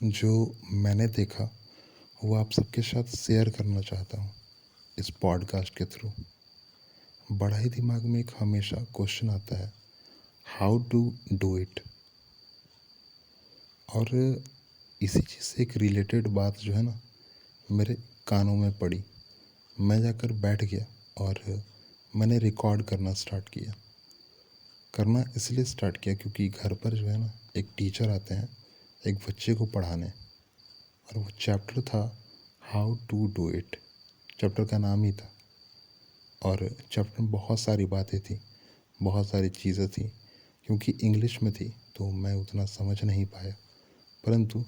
जो मैंने देखा वो आप सबके साथ शेयर करना चाहता हूँ इस पॉडकास्ट के थ्रू। बड़ा ही दिमाग में एक हमेशा क्वेश्चन आता है, हाउ टू डू इट। और इसी चीज़ से एक रिलेटेड बात जो है ना, मेरे कानों में पड़ी। मैं जाकर बैठ गया और मैंने रिकॉर्ड करना स्टार्ट किया। करना इसलिए स्टार्ट किया क्योंकि घर पर जो है ना, एक टीचर आते हैं एक बच्चे को पढ़ाने, और वो चैप्टर था how to do it. Chapter का नाम ही था, और चैप्टर में बहुत सारी बातें थी, बहुत सारी चीज़ें थी। क्योंकि इंग्लिश में थी तो मैं उतना समझ नहीं पाया, परंतु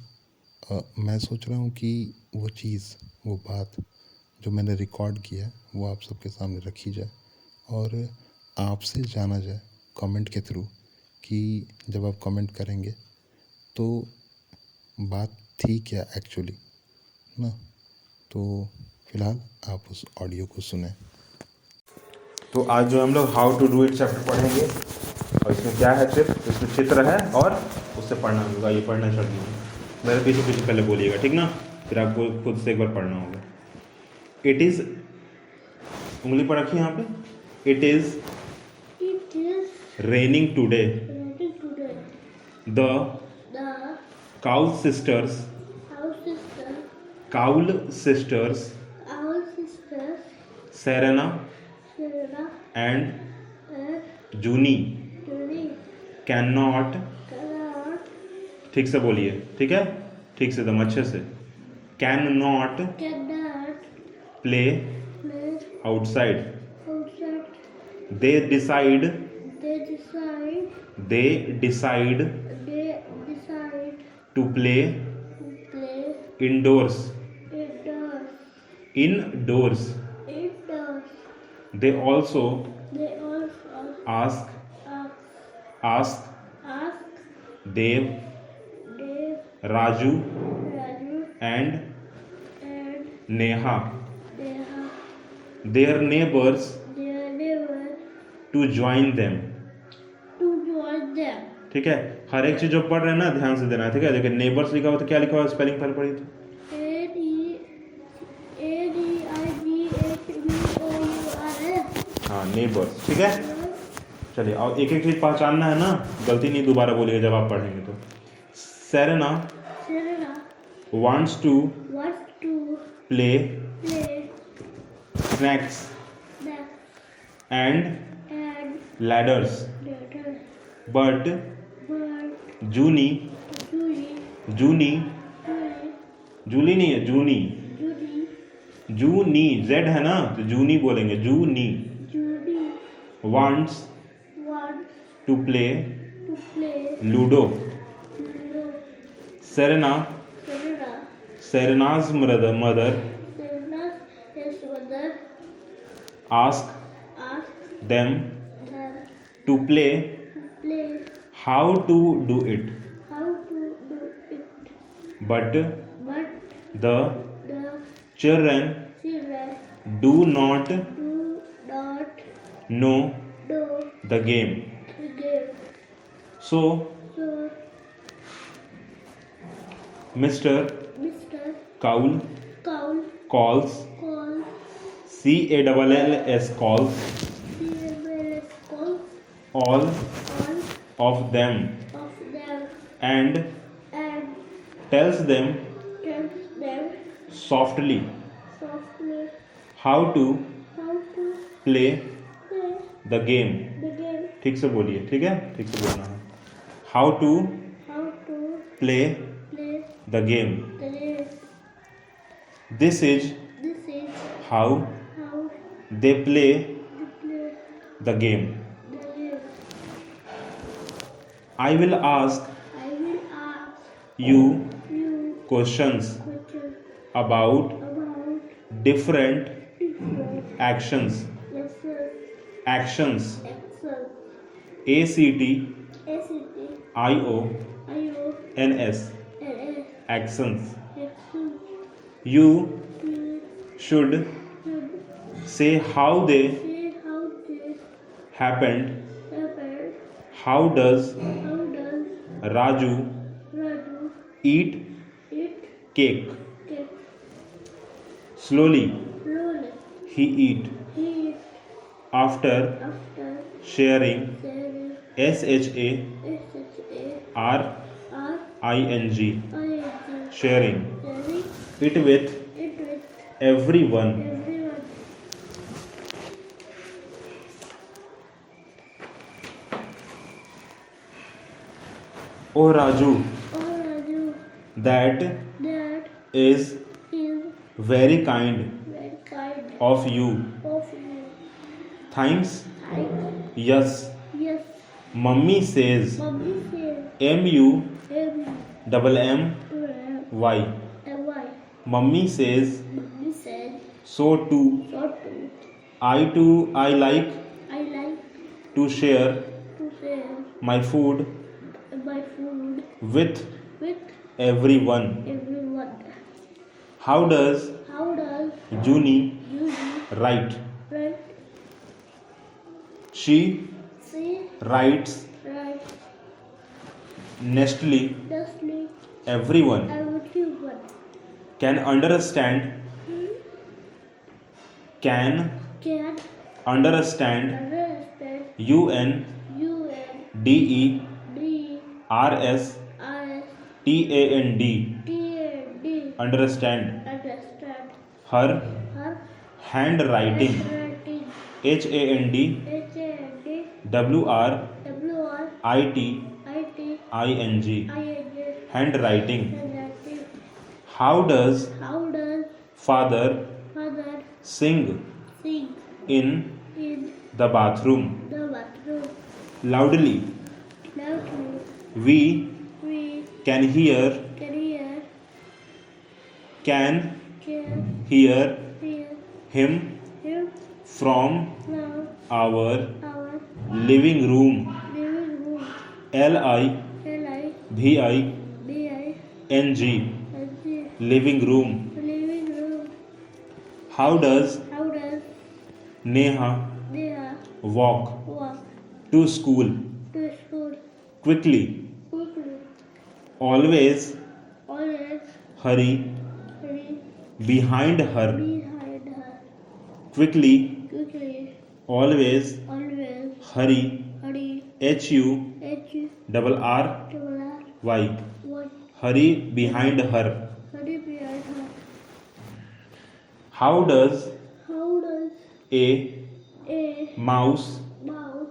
मैं सोच रहा हूँ कि वो चीज़, वो बात जो मैंने रिकॉर्ड किया है वो आप सबके सामने रखी जाए और आपसे जाना जाए कमेंट के थ्रू, कि जब आप कमेंट करेंगे तो बात थी क्या एक्चुअली ना। तो फिलहाल आप उस ऑडियो को सुने। तो आज जो हम लोग how to do it chapter पढ़ेंगे, और इसमें क्या है, सिर्फ इसमें चित्र है और उससे पढ़ना होगा। ये पढ़ना स्टार्ट कीजिए, मेरे पीछे पीछे पहले बोलिएगा, ठीक ना। फिर आपको खुद से एक बार पढ़ना होगा। इट इज़, उंगली पर रखिए यहाँ पे। It is raining today. The cow sisters Serena and Juni can not, ठीक से बोलिए, ठीक है, ठीक से, एकदम अच्छे से। Can not play outside. They decide to play indoors. They also ask Dev, Raju and Neha, their neighbors, to join them. ठीक है, हर एक चीज जो पढ़ रहे हैं ना ध्यान से देना है, ठीक है। देखिए नेबर्स लिखा हुआ तो क्या लिखा हुआ, स्पेलिंग पहले पढ़ी तो। हाँ, नेबर्स, ठीक है। चलिए, और एक एक चीज पहचानना है ना, गलती नहीं दोबारा बोलिएगा जब आप पढ़ेंगे तो। Serena wants to play snacks and ladders, but Junie Julie नहीं है, जूनी जेड है ना, तो जूनी बोलेंगे, Junie wants to play ludo. Serena's mother asked them to play how to do it, but the children do not know the game. So Mr. Cowl calls, CALLS calls all of them and tells them softly how to play the game. ठीक से बोलिए, ठीक है, ठीक से बोलना है। How to play the game. This is how they play the game. I will ask you questions about different actions. ACTIONS, actions. You should say how they happened. How does Raju eat cake. cake. Slowly Slowly he eat he after after sharing sharing SHARING SHARING sharing sharing it with it with everyone. everyone. Oh Raju, Oh Raju, that that is is very kind very kind of you. of you. Thanks. Thanks. Yes, Yes, mummy says Mommy says MUMMY. why. Mummy says Mommy said so too. so too. I like I like to share to share my food my food with with everyone. everyone. How does How does Juni you write? write? She See, writes write, nestily justly, everyone everyone. can understand Can understand understand UNDERSTAND understand understand her her handwriting handwriting. HANDWRITING handwriting. Handwriting. How does How does father father sing sing in in the bathroom? the bathroom? Loudly Loudly, we we can hear can hear can can hear hear him him from from our our living room. living room. LIVING LIVING living room. living room. How does How does Neha Neha walk walk to school? to school? Quickly. Quickly, Always always hurry hurry behind her. behind her. Quickly. Quickly, Always always hurry. hurry. HURRY. Double R. What? Hurry behind her. Hurry behind her. How does How does a a mouse mouse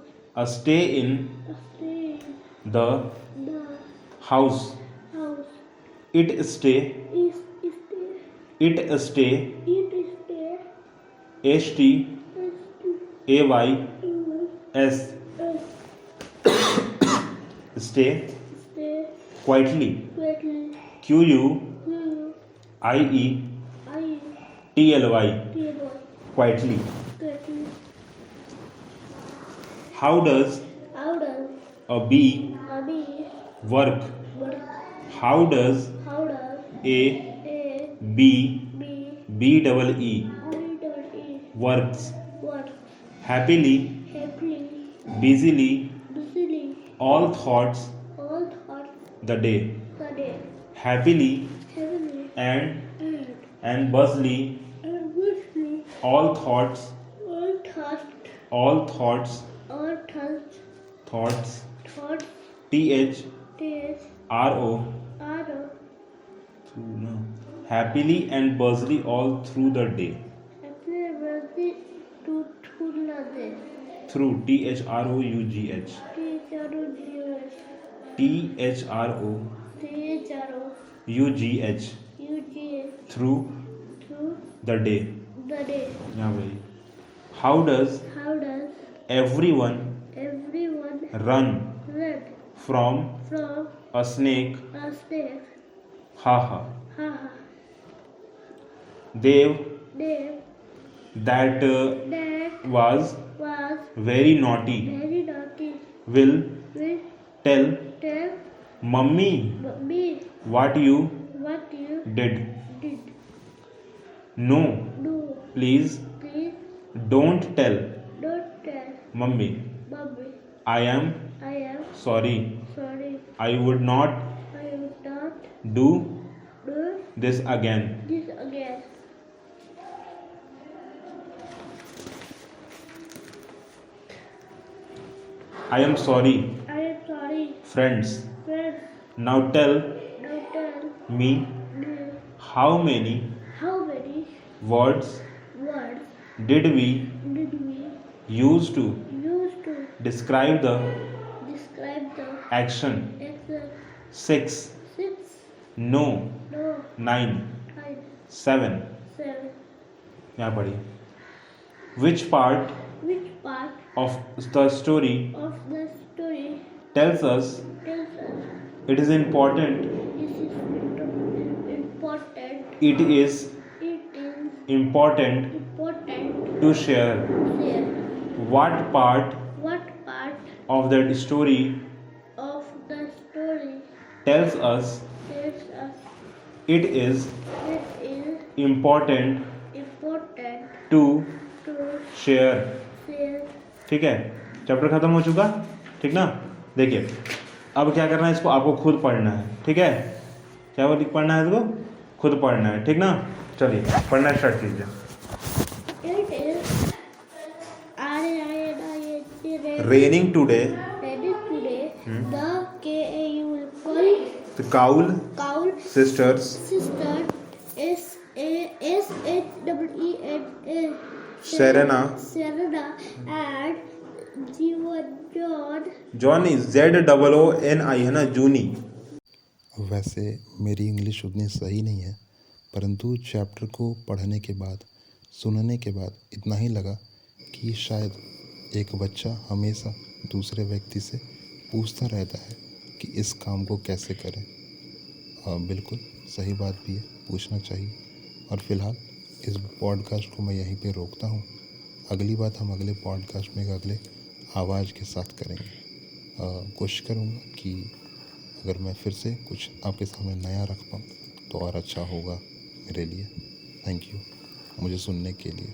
stay in stay the in the house? house? It stay It stay STAYS stay stay quietly. quietly. QUIETLY quietly. Quietly. How does How does a bee a bee work? work? How does How does a a bee bee BEE works? work? Happily, Happily, busily, busily, all thoughts all thoughts the day. the day. Happily Heavenly and busily, and busily, all thoughts all thoughts, all thoughts all thoughts, thoughts thoughts, THRO days, through no. Happily and busily all through the day. happily birthday to the day. Through THROUGH THROUGH, THROUGH through through the day. the day. Yeah, bhai. How does How does everyone everyone run run from from a snake? a snake? Ha ha. Ha ha. Dev Dave that that was was very naughty very naughty will will tell tell mummy me what you what you did. did. No, No, please please don't tell don't tell mummy. Mommy. I am I am sorry. sorry. I would not I would not do do this again. this again. I am sorry, I am sorry, friends. friends. Now tell Now tell me me how many how many words words did we did we use to use to describe the describe the action. action. 6, 6, no, no, 9, 9, 7. 7. यहाँ पढ़िए. Which part Which part of the story of the story tells us tells us it is important, this is important? it is It is important important to share? to share. What part What part of that story of the story tells us tells us it is it is important important to to share? share? ठीक है, chapter खत्म हो चुका. ठीक ना. देखिए अब क्या करना है, इसको आपको खुद पढ़ना है. ठीक है, क्या वो पढ़ना है, इसको खुद पढ़ना है. ठीक ना. चलिए पढ़ना स्टार्ट कीजिए. It is R-I-N-I-N-G Raining today, raining today. The K-A-U-L the Kaul Kaul sisters sister S-A-S-H-E-N-A Serena and Johnny ZOONI है ना, जूनी. वैसे मेरी इंग्लिश उतनी सही नहीं है, परंतु चैप्टर को पढ़ने के बाद, सुनने के बाद इतना ही लगा कि शायद एक बच्चा हमेशा दूसरे व्यक्ति से पूछता रहता है कि इस काम को कैसे करें. बिल्कुल सही बात भी है, पूछना चाहिए. और फिलहाल इस पॉडकास्ट को मैं यहीं पे रोकता हूँ. अगली बात हम अगले पॉडकास्ट में अगले आवाज़ के साथ करेंगे. कोशिश करूँगा कि अगर मैं फिर से कुछ आपके सामने नया रख पाऊँ तो और अच्छा होगा मेरे लिए. थैंक यू मुझे सुनने के लिए.